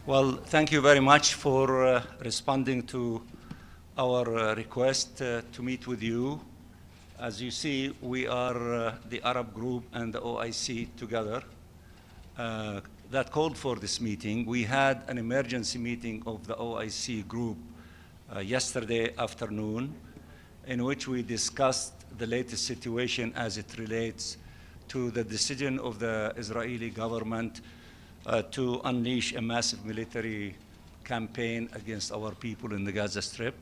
Well, thank you very much for responding to our request to meet with you. As you see, we are the Arab group and the OIC together that called for this meeting. We had an emergency meeting of the OIC group yesterday afternoon, in which we discussed the latest situation as it relates to the decision of the Israeli government to unleash a massive military campaign against our people in the Gaza Strip.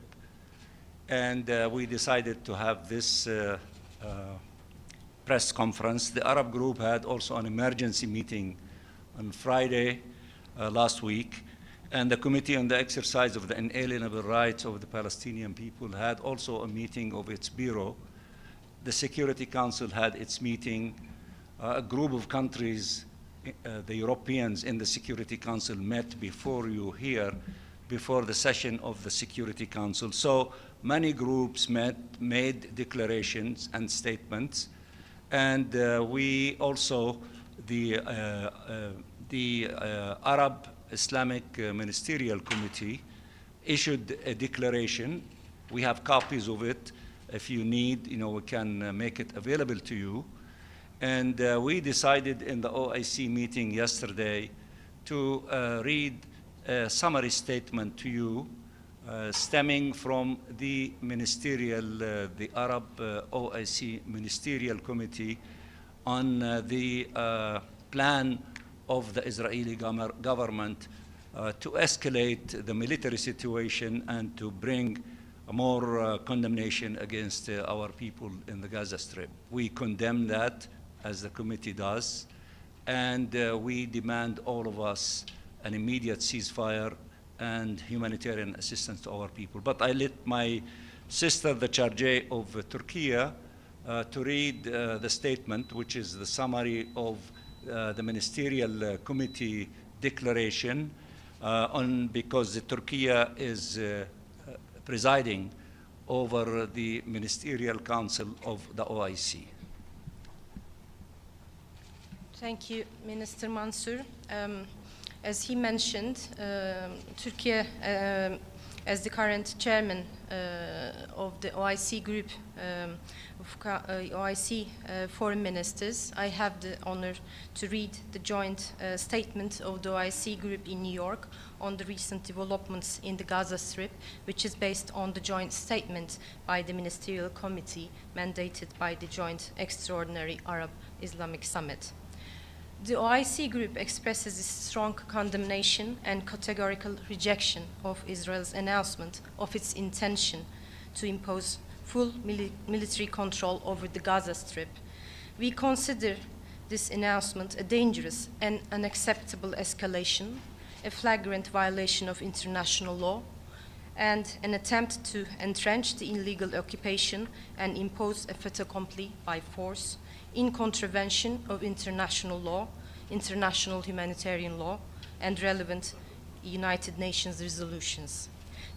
And we decided to have this press conference. The Arab group had also an emergency meeting on Friday last week, and the Committee on the Exercise of the Inalienable Rights of the Palestinian People had also a meeting of its bureau. The Security Council had its meeting. A group of countries, the Europeans in the Security Council, met before you here, before the session of the Security Council. So many groups met, made declarations and statements, and we also, the Arab Islamic Ministerial Committee issued a declaration. We have copies of it. If you need, we can make it available to you. And we decided in the OIC meeting yesterday to read a summary statement to you stemming from the ministerial, the Arab OIC Ministerial Committee on the plan of the Israeli government to escalate the military situation and to bring more condemnation against our people in the Gaza Strip. We condemn that, as the committee does, and we demand, all of us, an immediate ceasefire and humanitarian assistance to our people. But I let my sister, the Charge of Turkey, to read the statement, which is the summary of the Ministerial Committee declaration, because Turkey is presiding over the Ministerial Council of the OIC. Thank you, Minister Mansour. As he mentioned, Turkey, as the current chairman of the OIC group of OIC foreign ministers, I have the honor to read the joint statement of the OIC group in New York on the recent developments in the Gaza Strip, which is based on the joint statement by the Ministerial Committee mandated by the Joint Extraordinary Arab Islamic Summit. The OIC group expresses its strong condemnation and categorical rejection of Israel's announcement of its intention to impose full military control over the Gaza Strip. We consider this announcement a dangerous and unacceptable escalation, a flagrant violation of international law, and an attempt to entrench the illegal occupation and impose a fait accompli by force, in contravention of international law, international humanitarian law, and relevant United Nations resolutions.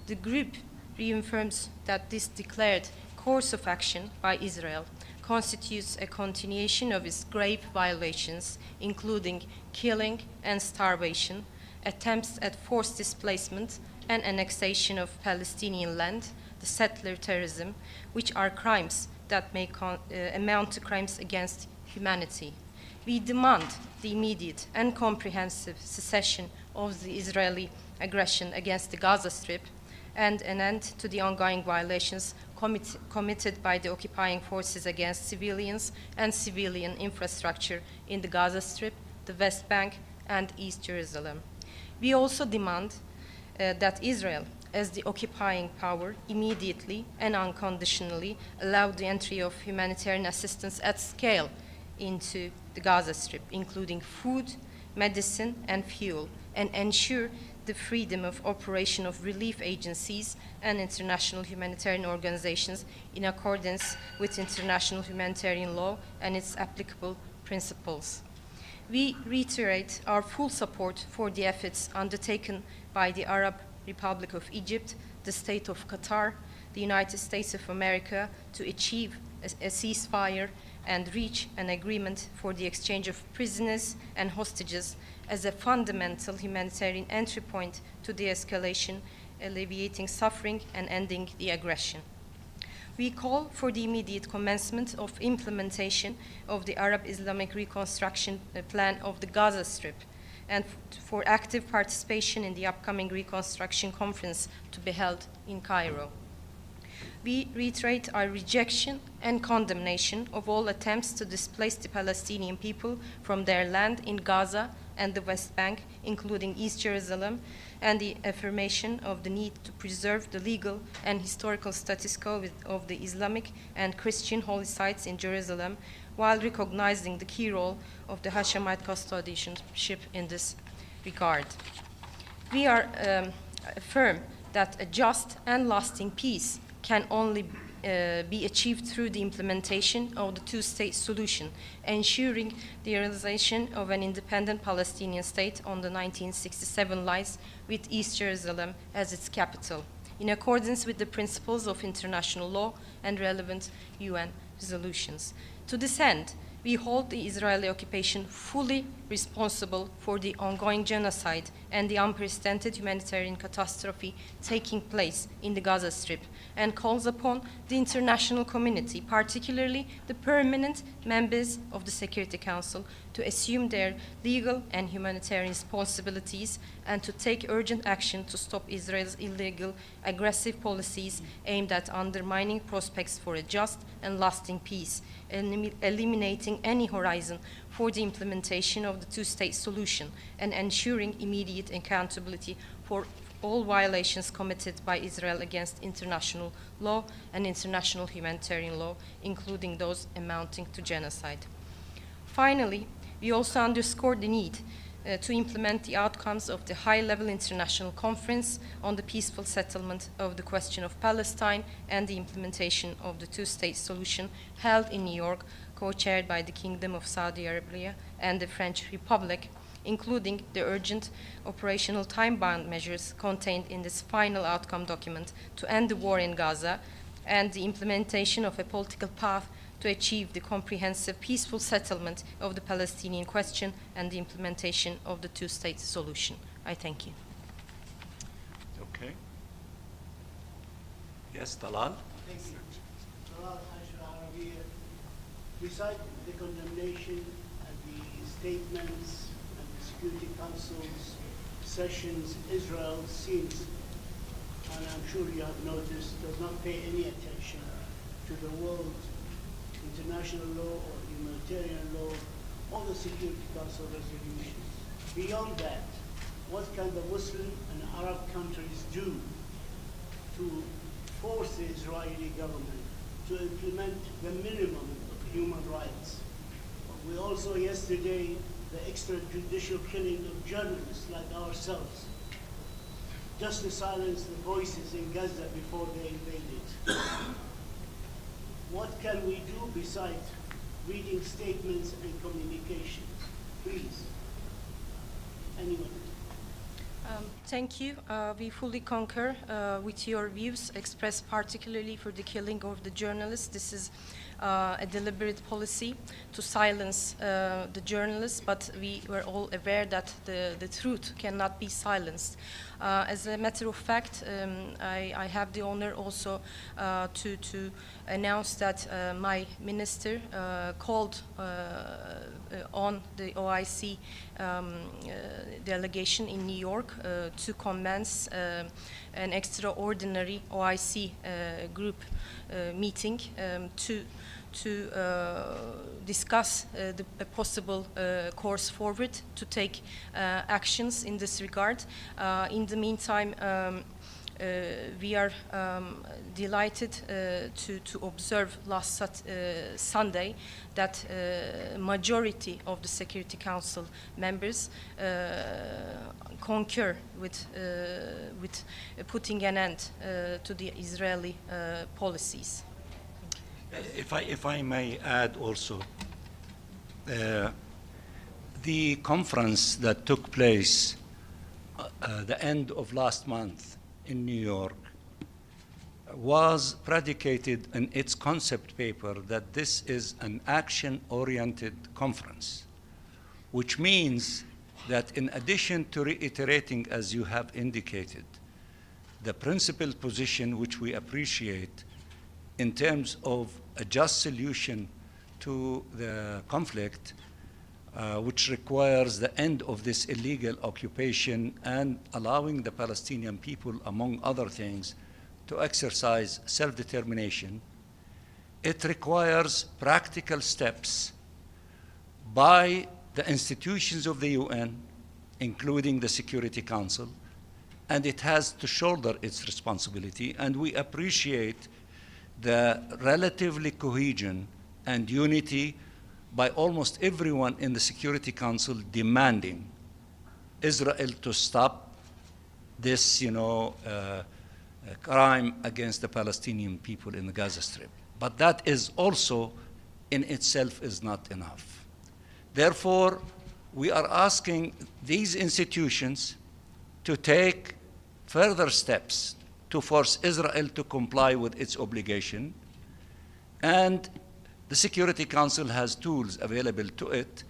The group reaffirms that this declared course of action by Israel constitutes a continuation of its grave violations, including killing and starvation, attempts at forced displacement and annexation of Palestinian land, the settler terrorism, which are crimes that may amount to crimes against humanity. We demand the immediate and comprehensive cessation of the Israeli aggression against the Gaza Strip and an end to the ongoing violations committed by the occupying forces against civilians and civilian infrastructure in the Gaza Strip, the West Bank, and East Jerusalem. We also demand that Israel, as the occupying power, immediately and unconditionally allow the entry of humanitarian assistance at scale into the Gaza Strip, including food, medicine, and fuel, and ensure the freedom of operation of relief agencies and international humanitarian organizations in accordance with international humanitarian law and its applicable principles. We reiterate our full support for the efforts undertaken by the Arab Republic of Egypt, the State of Qatar, the United States of America to achieve a ceasefire and reach an agreement for the exchange of prisoners and hostages as a fundamental humanitarian entry point to de-escalation, alleviating suffering, and ending the aggression. We call for the immediate commencement of implementation of the Arab Islamic Reconstruction Plan of the Gaza Strip, and for active participation in the upcoming Reconstruction Conference to be held in Cairo. We reiterate our rejection and condemnation of all attempts to displace the Palestinian people from their land in Gaza and the West Bank, including East Jerusalem, and the affirmation of the need to preserve the legal and historical status quo of the Islamic and Christian holy sites in Jerusalem, while recognizing the key role of the Hashemite custodianship in this regard. We are affirm that a just and lasting peace can only be achieved through the implementation of the two-state solution, ensuring the realization of an independent Palestinian state on the 1967 lines with East Jerusalem as its capital, in accordance with the principles of international law and relevant UN resolutions. To this end, we hold the Israeli occupation fully responsible for the ongoing genocide and the unprecedented humanitarian catastrophe taking place in the Gaza Strip, and calls upon the international community, particularly the permanent members of the Security Council, to assume their legal and humanitarian responsibilities and to take urgent action to stop Israel's illegal, aggressive policies aimed at undermining prospects for a just and lasting peace, and eliminating any horizon for the implementation of the two-state solution, and ensuring immediate accountability for all violations committed by Israel against international law and international humanitarian law, including those amounting to genocide. Finally, we also underscore the need to implement the outcomes of the high-level international conference on the peaceful settlement of the question of Palestine and the implementation of the two-state solution held in New York, co-chaired by the Kingdom of Saudi Arabia and the French Republic, including the urgent operational time-bound measures contained in this final outcome document to end the war in Gaza, and the implementation of a political path to achieve the comprehensive peaceful settlement of the Palestinian question and the implementation of the two-state solution. I thank you. Okay. Yes, Talal. Thank you. Beside the condemnation and the statements and the Security Council's sessions, Israel seems, and I'm sure you have noticed, does not pay any attention to the world, international law or humanitarian law, or the Security Council resolutions. Beyond that, what can the Muslim and Arab countries do to force the Israeli government to implement the minimum of human rights? We also yesterday, the extrajudicial killing of journalists like ourselves, just to silence the voices in Gaza before they invaded. What can we do besides reading statements and communications? Please, anyone. Thank you. We fully concur with your views expressed particularly for the killing of the journalists. This is a deliberate policy to silence the journalists, but we were all aware that the truth cannot be silenced. As a matter of fact, I have the honor also to announce that my minister called on the OIC delegation in New York to commence an extraordinary OIC group meeting to discuss a possible course forward to take actions in this regard. In the meantime, we are delighted to observe last Sunday that majority of the Security Council members concur with putting an end to the Israeli policies. If I may add also, the conference that took place the end of last month in New York was predicated in its concept paper that this is an action-oriented conference, which means that in addition to reiterating, as you have indicated, the principled position which we appreciate in terms of a just solution to the conflict, which requires the end of this illegal occupation and allowing the Palestinian people, among other things, to exercise self-determination, it requires practical steps by the institutions of the UN, including the Security Council, and it has to shoulder its responsibility. And we appreciate the relatively cohesion and unity by almost everyone in the Security Council demanding Israel to stop this, crime against the Palestinian people in the Gaza Strip. But that is also in itself is not enough. Therefore, we are asking these institutions to take further steps to force Israel to comply with its obligation. And the Security Council has tools available to it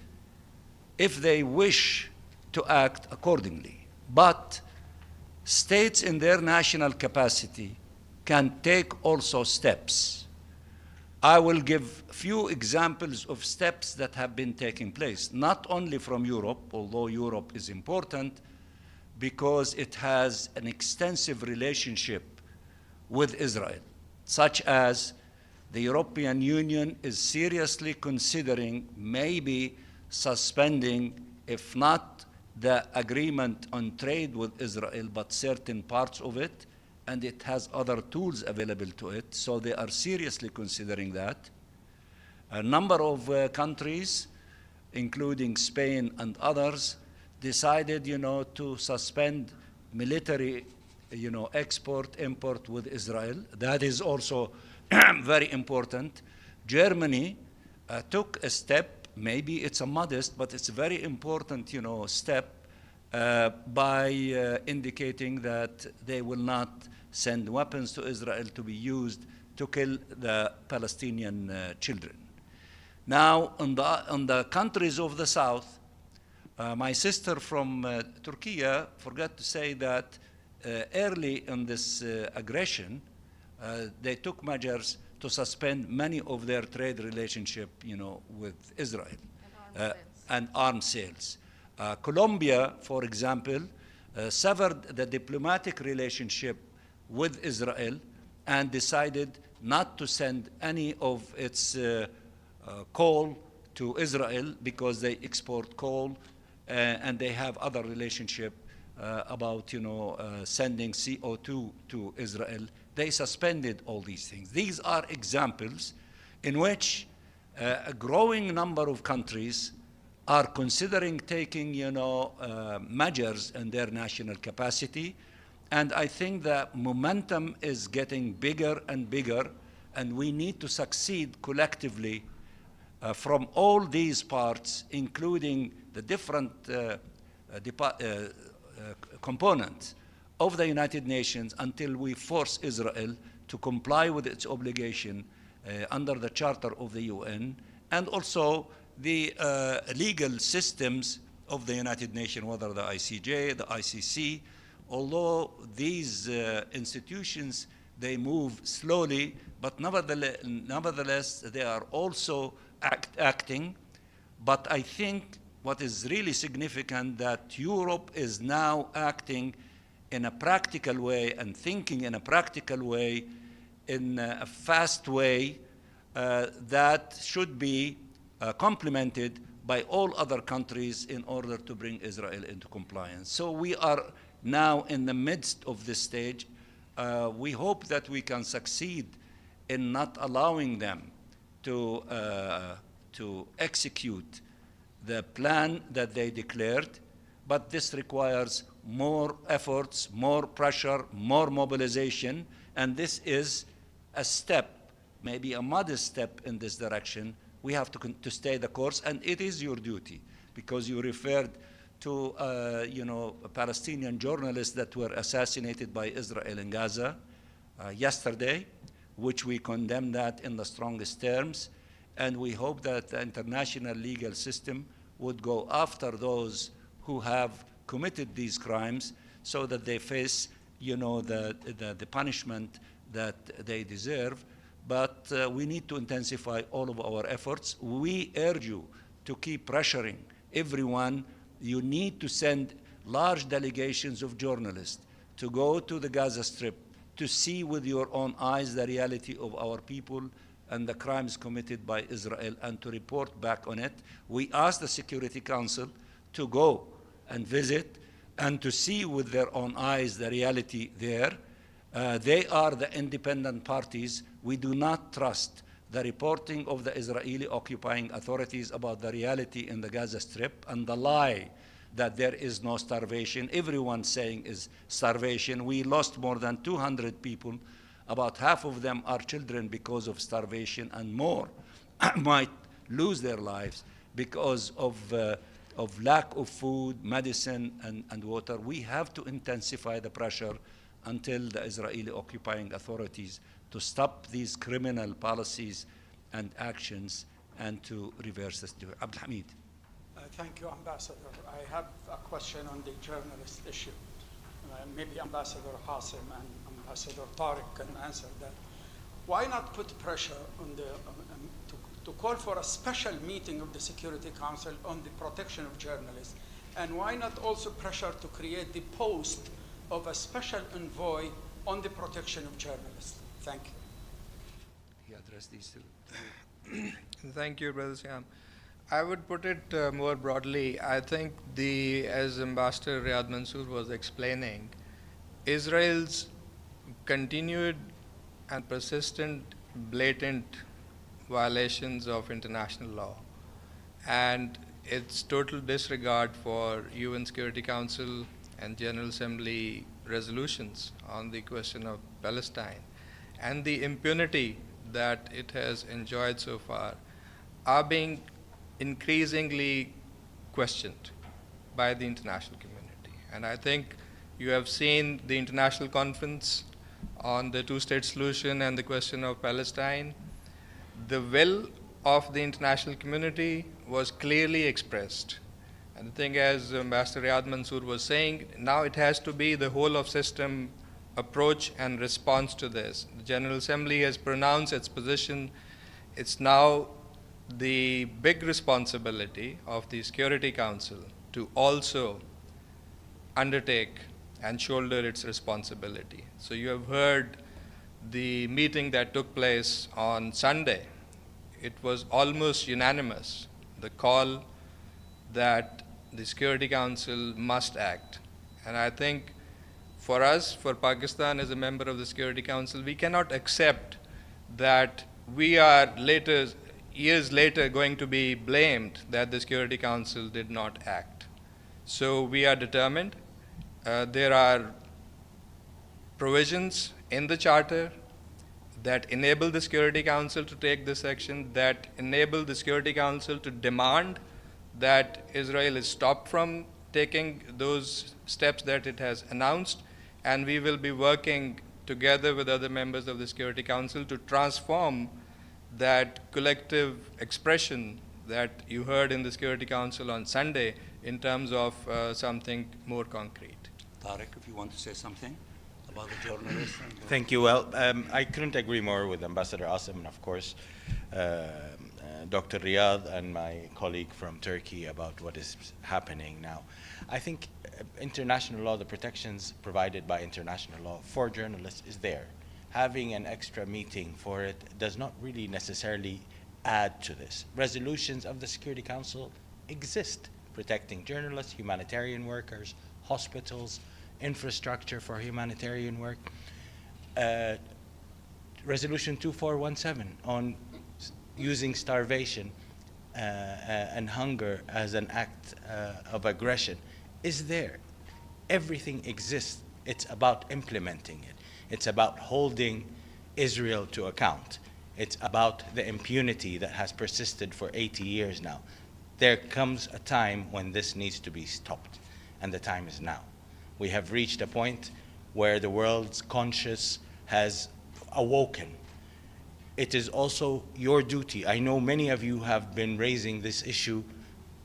if they wish to act accordingly. But states in their national capacity can take also steps. I will give a few examples of steps that have been taking place, not only from Europe, although Europe is important because it has an extensive relationship with Israel, such as the European Union is seriously considering maybe suspending, if not the agreement on trade with Israel, but certain parts of it, and it has other tools available to it, so they are seriously considering that. A number of countries, including Spain and others, decided, to suspend military, export, import with Israel. That is also very important. Germany took a step, maybe it's a modest, but it's a very important, step by indicating that they will not send weapons to Israel to be used to kill the Palestinian children. Now, on the countries of the south, my sister from Turkey forgot to say that early in this aggression, they took measures to suspend many of their trade relationship, with Israel and arms sales. Colombia, for example, severed the diplomatic relationship with Israel and decided not to send any of its coal to Israel because they export coal and they have other relationship about sending CO2 to Israel. They suspended all these things. These are examples in which a growing number of countries are considering taking measures in their national capacity. And I think that momentum is getting bigger and bigger, and we need to succeed collectively from all these parts, including the different components of the United Nations, until we force Israel to comply with its obligation under the Charter of the UN, and also the legal systems of the United Nations, whether the ICJ, the ICC. Although these institutions, they move slowly, but nevertheless they are also acting. But I think what is really significant that Europe is now acting in a practical way and thinking in a practical way, in a fast way that should be complemented by all other countries in order to bring Israel into compliance. So we are now in the midst of this stage. We hope that we can succeed in not allowing them to execute the plan that they declared, but this requires more efforts, more pressure, more mobilization, and this is a step, maybe a modest step in this direction. We have to stay the course, and it is your duty, because you referred to Palestinian journalists that were assassinated by Israel in Gaza yesterday, which we condemn that in the strongest terms, and we hope that the international legal system would go after those who have committed these crimes so that they face, the punishment that they deserve. But we need to intensify all of our efforts. We urge you to keep pressuring everyone. You need to send large delegations of journalists to go to the Gaza Strip to see with your own eyes the reality of our people and the crimes committed by Israel and to report back on it. We ask the Security Council to go and visit and to see with their own eyes the reality there. They are the independent parties. We do not trust the reporting of the Israeli occupying authorities about the reality in the Gaza Strip and the lie that there is no starvation. Everyone saying is starvation. We lost more than 200 people. About half of them are children because of starvation, and more might lose their lives because of lack of food, medicine, and water. We have to intensify the pressure until the Israeli occupying authorities to stop these criminal policies and actions and to reverse this. Abdul Hamid. Thank you, Ambassador. I have a question on the journalist issue. Maybe Ambassador Hassim and Ambassador Tariq can answer that. Why not put pressure on to call for a special meeting of the Security Council on the protection of journalists? And why not also pressure to create the post of a special envoy on the protection of journalists? Thank you. He addressed these two. Thank you, Brother Siam. I would put it more broadly. I think as Ambassador Ryad Mansour was explaining, Israel's continued and persistent, blatant violations of international law and its total disregard for UN Security Council and General Assembly resolutions on the question of Palestine and the impunity that it has enjoyed so far are being increasingly questioned by the international community. And I think you have seen the international conference on the two-state solution and the question of Palestine. The will of the international community was clearly expressed. And I think, as Ambassador Ryad Mansour was saying, now it has to be the whole of system approach and response to this. The General Assembly has pronounced its position. It's now the big responsibility of the Security Council to also undertake and shoulder its responsibility. So you have heard the meeting that took place on Sunday. It was almost unanimous, the call that the Security Council must act. And I think for us, for Pakistan as a member of the Security Council, we cannot accept that we are years later going to be blamed that the Security Council did not act. So we are determined. There are provisions in the Charter that enable the Security Council to take this action, that enable the Security Council to demand that Israel is stopped from taking those steps that it has announced, and we will be working together with other members of the Security Council to transform that collective expression that you heard in the Security Council on Sunday in terms of something more concrete. Tariq, if you want to say something about the journalists. Thank you. Well, I couldn't agree more with Ambassador Asim and, of course, Dr. Riyadh and my colleague from Turkey about what is happening now. I think international law, the protections provided by international law for journalists is there. Having an extra meeting for it does not really necessarily add to this. Resolutions of the Security Council exist, protecting journalists, humanitarian workers, hospitals, infrastructure for humanitarian work. Resolution 2417 on using starvation and hunger as an act of aggression is there. Everything exists. It's about implementing it. It's about holding Israel to account. It's about the impunity that has persisted for 80 years now. There comes a time when this needs to be stopped, and the time is now. We have reached a point where the world's conscience has awoken. It is also your duty. I know many of you have been raising this issue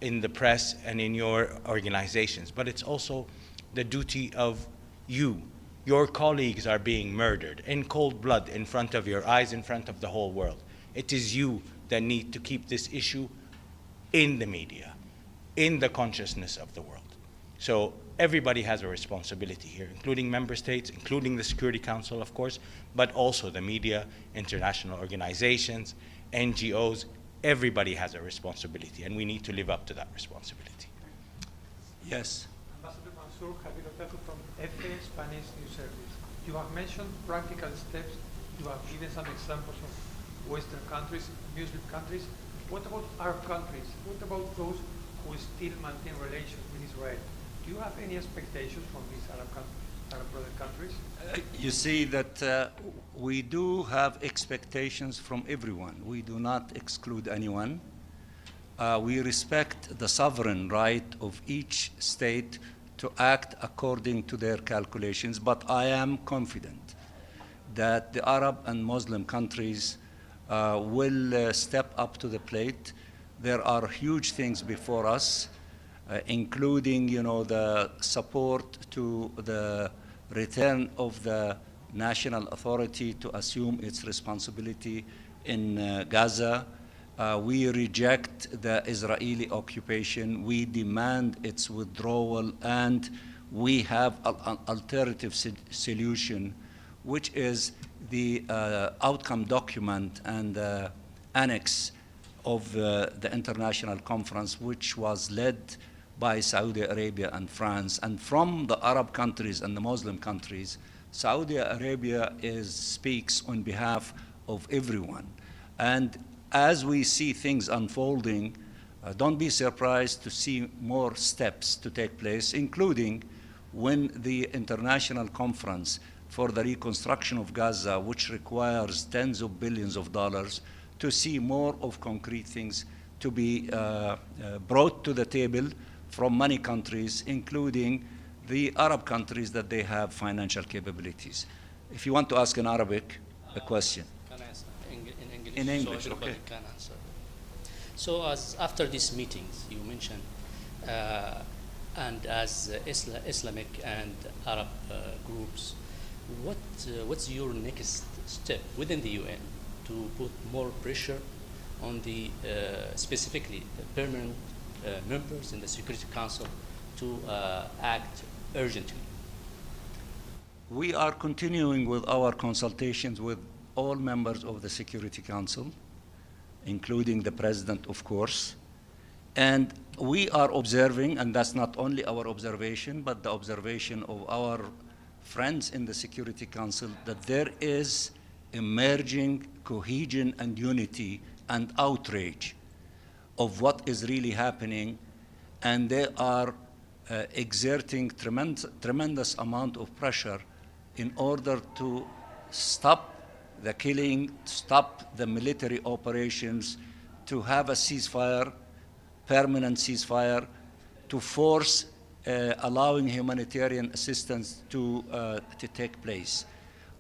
in the press and in your organizations, but it's also the duty of you. Your colleagues are being murdered in cold blood in front of your eyes, in front of the whole world. It is you that need to keep this issue in the media, in the consciousness of the world. So everybody has a responsibility here, including member states, including the Security Council, of course, but also the media, international organizations, NGOs. Everybody has a responsibility, and we need to live up to that responsibility. Yes. Ambassador Mansour, Javier Otaku from EFE Spanish News Service. You have mentioned practical steps. You have given some examples of Western countries, Muslim countries. What about Arab countries? What about those who still maintain relations with Israel? Do you have any expectations from these Arab brother countries? You see that we do have expectations from everyone. We do not exclude anyone. We respect the sovereign right of each state to act according to their calculations, but I am confident that the Arab and Muslim countries will step up to the plate. There are huge things before us, including, the support to the return of the national authority to assume its responsibility in Gaza. We reject the Israeli occupation. We demand its withdrawal, and we have an alternative solution, which is the outcome document and annex of the international conference, which was led by Saudi Arabia and France. And from the Arab countries and the Muslim countries, Saudi Arabia speaks on behalf of everyone. And as we see things unfolding, don't be surprised to see more steps to take place, including when the international conference for the reconstruction of Gaza, which requires tens of billions of dollars, to see more of concrete things to be brought to the table from many countries, including the Arab countries that they have financial capabilities. If you want to ask in Arabic a question. Can I answer in English? In English, so everybody okay. can answer. So as after these meetings you mentioned, and as Islamic and Arab groups, what's your next step within the UN to put more pressure on the specifically the permanent members in the Security Council to act urgently? We are continuing with our consultations with all members of the Security Council, including the President, of course. And we are observing, and that's not only our observation, but the observation of our friends in the Security Council, that there is emerging cohesion and unity and outrage of what is really happening, and they are exerting tremendous amount of pressure in order to stop the killing, stop the military operations, to have a ceasefire, permanent ceasefire, to force allowing humanitarian assistance to take place.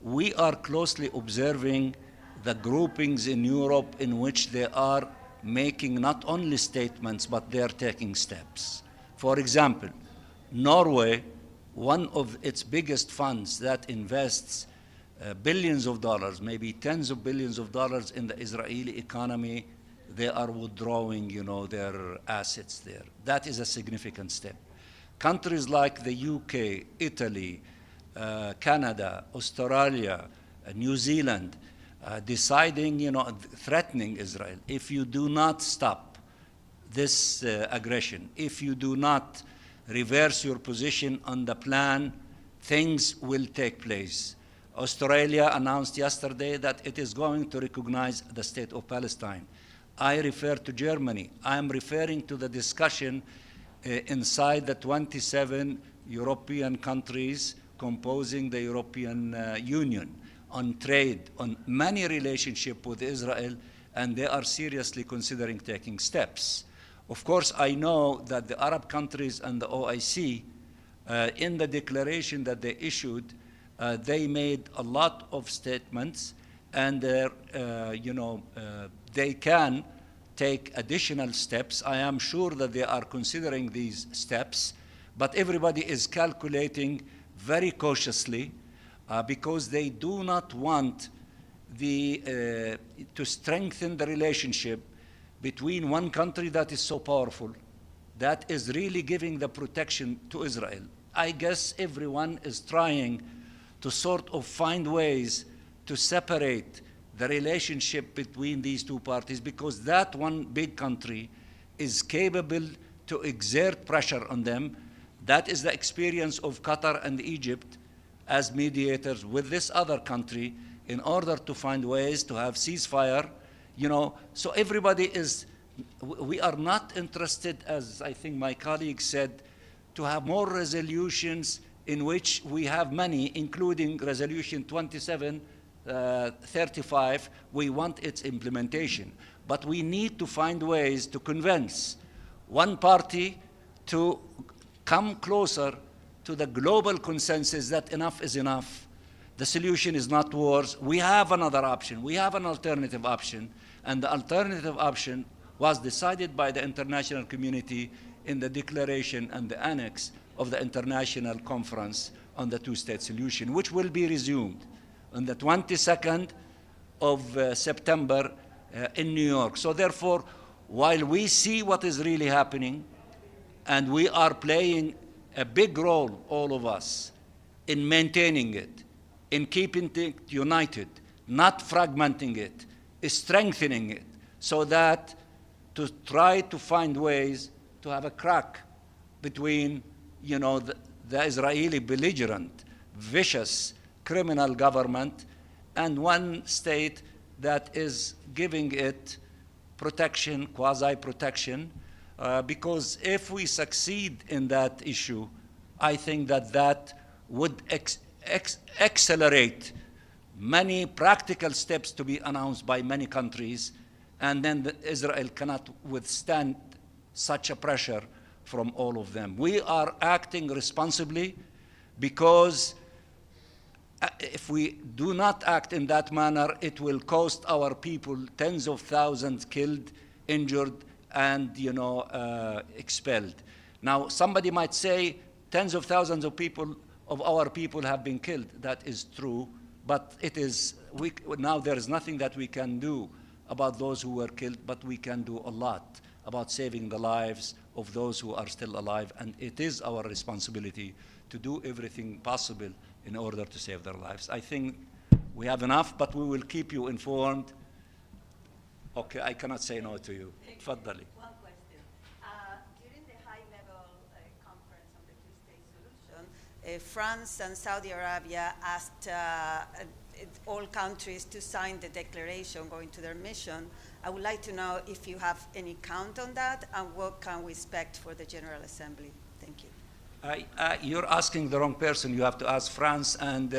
We are closely observing the groupings in Europe in which they are making not only statements, but they are taking steps. For example, Norway, one of its biggest funds that invests billions of dollars, maybe tens of billions of dollars in the Israeli economy, they are withdrawing, their assets there. That is a significant step. Countries like the UK, Italy, Canada, Australia, New Zealand, deciding, threatening Israel. If you do not stop this aggression, if you do not reverse your position on the plan, things will take place. Australia announced yesterday that it is going to recognize the state of Palestine. I refer to Germany. I am referring to the discussion inside the 27 European countries composing the European Union on trade, on many relationship with Israel, and they are seriously considering taking steps. Of course, I know that the Arab countries and the OIC, in the declaration that they issued, they made a lot of statements, and they can take additional steps. I am sure that they are considering these steps, but everybody is calculating very cautiously because they do not want to strengthen the relationship between one country that is so powerful, that is really giving the protection to Israel. I guess everyone is trying to sort of find ways to separate the relationship between these two parties, because that one big country is capable to exert pressure on them. That is the experience of Qatar and Egypt as mediators with this other country in order to find ways to have ceasefire, you know. So everybody is, we are not interested, as I think my colleague said, to have more resolutions in which we have many, including resolution 2735, we want its implementation. But we need to find ways to convince one party to come closer to the global consensus that enough is enough. The solution is not wars. We have another option. We have an alternative option. And the alternative option was decided by the international community in the declaration and the annex of the International Conference on the Two-State Solution, which will be resumed on the 22nd of September in New York. So therefore, while we see what is really happening, and we are playing a big role, all of us, in maintaining it, in keeping it united, not fragmenting it, strengthening it, so that to try to find ways to have a crack between, you know, the Israeli belligerent, vicious, criminal government and one state that is giving it protection, quasi-protection, because if we succeed in that issue, I think that that would accelerate many practical steps to be announced by many countries, and then Israel cannot withstand such a pressure from all of them. We are acting responsibly because if we do not act in that manner, it will cost our people tens of thousands killed, injured, and, you know, expelled. Now, somebody might say tens of thousands of people, of our people, have been killed. That is true, but it is, now there is nothing that we can do about those who were killed, but we can do a lot about saving the lives of those who are still alive, and it is our responsibility to do everything possible in order to save their lives. I think we have enough, but we will keep you informed. Okay, I cannot say no to you. Tfaddali. One question. During the high-level conference on the two-state solution, France and Saudi Arabia asked all countries to sign the declaration going to their mission. I would like to know if you have any count on that and what can we expect for the General Assembly. Thank you. You're asking the wrong person. You have to ask France and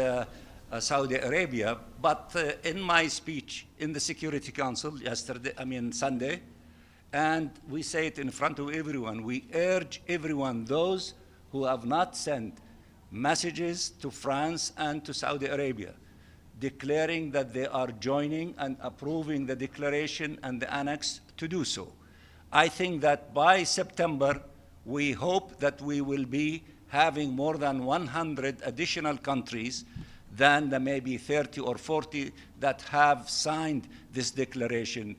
Saudi Arabia. But in my speech in the Security Council yesterday, Sunday, and we say it in front of everyone, we urge everyone, those who have not sent messages to France and to Saudi Arabia, declaring that they are joining and approving the declaration and the annex, to do so. I think that by September, we hope that we will be having more than 100 additional countries than the maybe 30 or 40 that have signed this declaration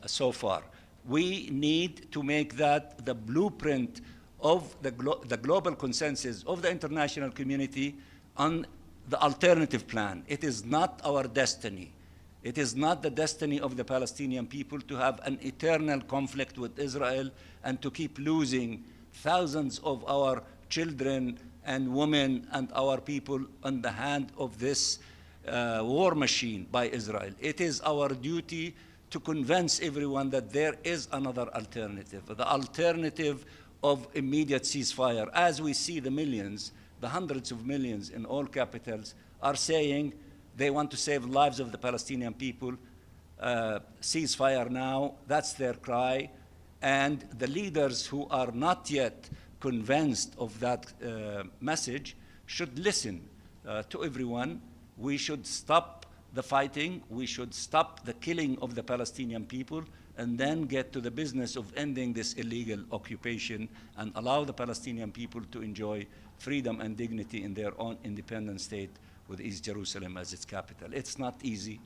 so far. We need to make that the blueprint of the global consensus of the international community on the alternative plan. It is not our destiny. It is not the destiny of the Palestinian people to have an eternal conflict with Israel and to keep losing thousands of our children and women and our people on the hand of this war machine by Israel. It is our duty to convince everyone that there is another alternative, the alternative of immediate ceasefire. As we see the millions, the hundreds of millions in all capitals are saying they want to save the lives of the Palestinian people, ceasefire now, that's their cry. And the leaders who are not yet convinced of that message should listen to everyone. We should stop the fighting, we should stop the killing of the Palestinian people, and then get to the business of ending this illegal occupation and allow the Palestinian people to enjoy freedom and dignity in their own independent state with East Jerusalem as its capital. It's not easy.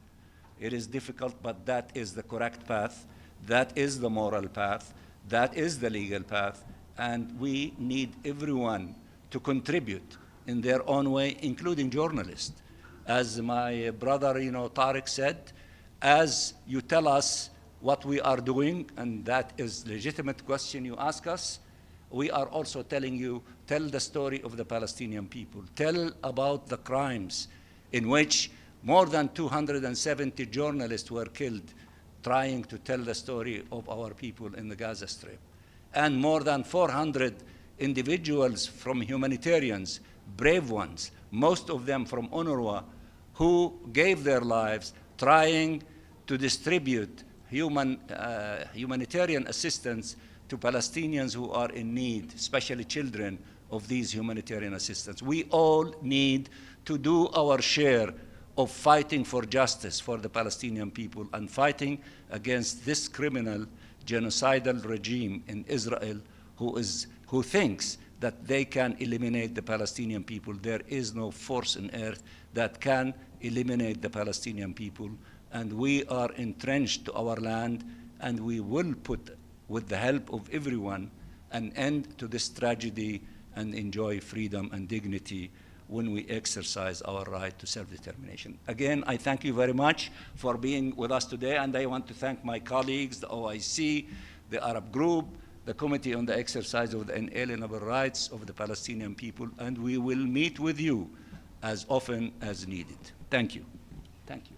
It is difficult, but that is the correct path. That is the moral path. That is the legal path. And we need everyone to contribute in their own way, including journalists. As my brother, Tariq said, as you tell us what we are doing, and that is legitimate question you ask us, we are also telling you, tell the story of the Palestinian people. Tell about the crimes in which more than 270 journalists were killed trying to tell the story of our people in the Gaza Strip. And more than 400 individuals from humanitarians, brave ones, most of them from UNRWA, who gave their lives trying to distribute humanitarian assistance to Palestinians who are in need, especially children of these humanitarian assistance. We all need to do our share of fighting for justice for the Palestinian people and fighting against this criminal genocidal regime in Israel who thinks that they can eliminate the Palestinian people. There is no force on earth that can eliminate the Palestinian people, and we are entrenched to our land, and we will put, with the help of everyone, an end to this tragedy and enjoy freedom and dignity when we exercise our right to self-determination. Again, I thank you very much for being with us today, and I want to thank my colleagues, the OIC, the Arab Group, the Committee on the Exercise of the Inalienable Rights of the Palestinian People, and we will meet with you as often as needed. Thank you. Thank you.